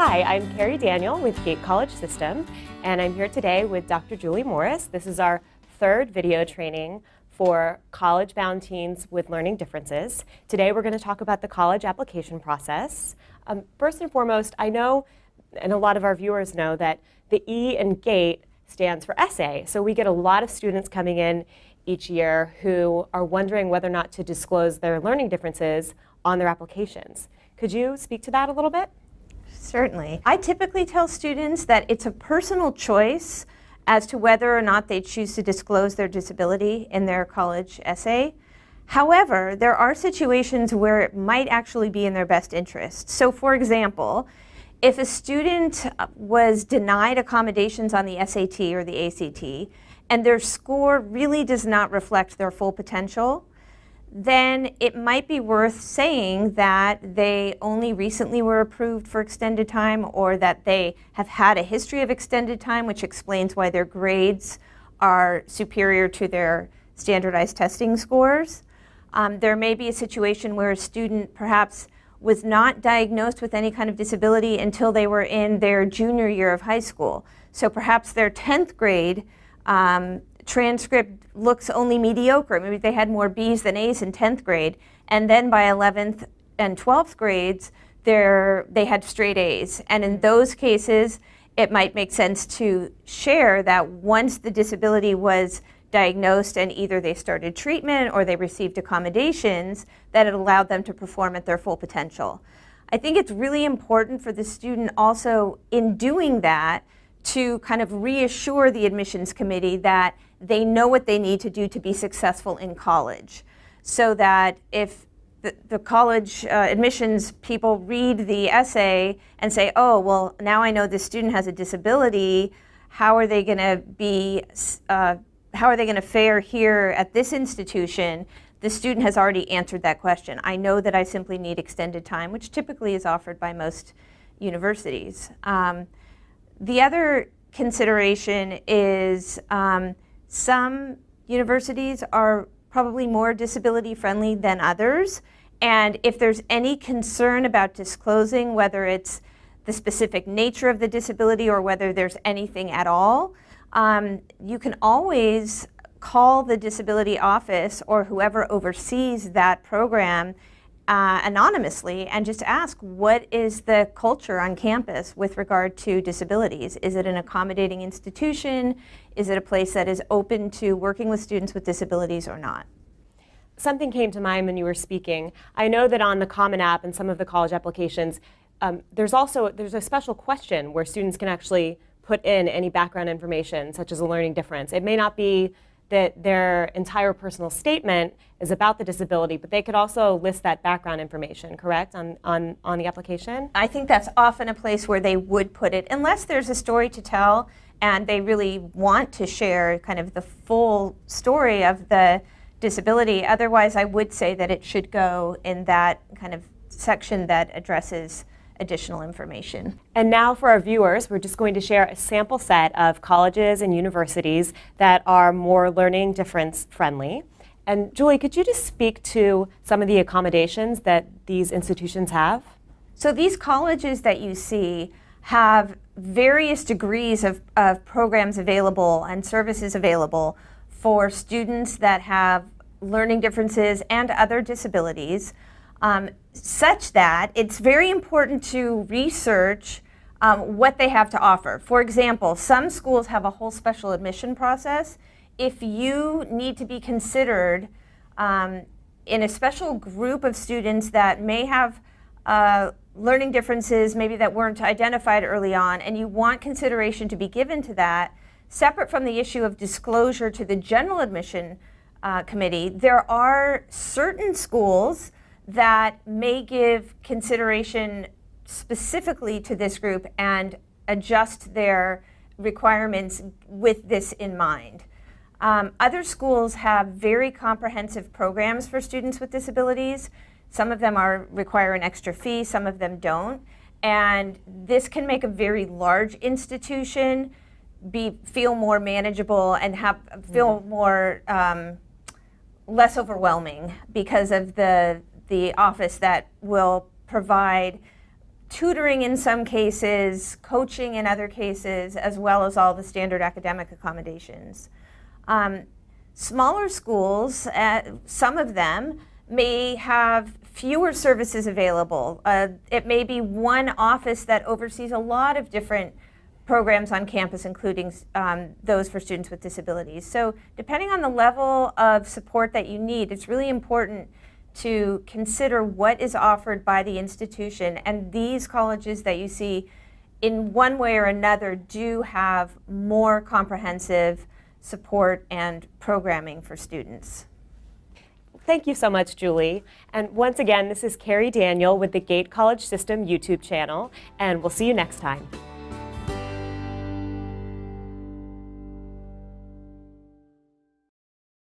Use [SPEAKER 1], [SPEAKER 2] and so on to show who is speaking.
[SPEAKER 1] Hi, I'm Carrie Daniel with Gate College System, and I'm here today with Dr. Julie Morris. This is our third video training for college-bound teens with learning differences. Today we're going to talk about the college application process. First and foremost, I know, and a lot of our viewers know, that the E in GATE stands for essay. So we get a lot of students coming in each year who are wondering whether or not to disclose their learning differences on their applications. Could you speak to that a little bit?
[SPEAKER 2] Certainly. I typically tell students that it's a personal choice as to whether or not they choose to disclose their disability in their college essay. However, there are situations where it might actually be in their best interest. So for example, if a student was denied accommodations on the SAT or the ACT, and their score really does not reflect their full potential, then it might be worth saying that they only recently were approved for extended time, or that they have had a history of extended time, which explains why their grades are superior to their standardized testing scores. There may be a situation where a student perhaps was not diagnosed with any kind of disability until they were in their junior year of high school. So perhaps their 10th grade transcript looks only mediocre. Maybe they had more B's than A's in 10th grade, and then by 11th and 12th grades, they had straight A's. And in those cases, it might make sense to share that once the disability was diagnosed and either they started treatment or they received accommodations, that it allowed them to perform at their full potential. I think it's really important for the student also in doing that to kind of reassure the admissions committee that they know what they need to do to be successful in college. So that if the college admissions people read the essay and say, oh, well, now I know this student has a disability, how are they going to fare here at this institution? The student has already answered that question. I know that I simply need extended time, which typically is offered by most universities. The other consideration is some universities are probably more disability friendly than others, and if there's any concern about disclosing whether it's the specific nature of the disability or whether there's anything at all, you can always call the disability office or whoever oversees that program anonymously and just ask, what is the culture on campus with regard to disabilities? Is it an accommodating institution? Is it a place that is open to working with students with disabilities or not?
[SPEAKER 1] Something came to mind when you were speaking. I know that on the Common App and some of the college applications, there's a special question where students can actually put in any background information, such as a learning difference. It may not be that their entire personal statement is about the disability, but they could also list that background information, correct, on the application?
[SPEAKER 2] I think that's often a place where they would put it, unless there's a story to tell and they really want to share kind of the full story of the disability. Otherwise, I would say that it should go in that kind of section that addresses additional information.
[SPEAKER 1] And now for our viewers, we're just going to share a sample set of colleges and universities that are more learning difference friendly. And Julie, could you just speak to some of the accommodations that these institutions have?
[SPEAKER 2] So these colleges that you see have various degrees of programs available and services available for students that have learning differences and other disabilities. Such that it's very important to research what they have to offer. For example, some schools have a whole special admission process. If you need to be considered in a special group of students that may have learning differences, maybe that weren't identified early on, and you want consideration to be given to that, separate from the issue of disclosure to the general admission committee, there are certain schools that may give consideration specifically to this group and adjust their requirements with this in mind. Other schools have very comprehensive programs for students with disabilities. Some of them require an extra fee, some of them don't. And this can make a very large institution feel more manageable and feel more less overwhelming because of the office that will provide tutoring in some cases, coaching in other cases, as well as all the standard academic accommodations. Smaller schools, some of them may have fewer services available. It may be one office that oversees a lot of different programs on campus, including those for students with disabilities. So depending on the level of support that you need, it's really important to consider what is offered by the institution. And these colleges that you see, in one way or another, do have more comprehensive support and programming for students.
[SPEAKER 1] Thank you so much, Julie. And once again, this is Carrie Daniel with the Gate College System YouTube channel, and we'll see you next time.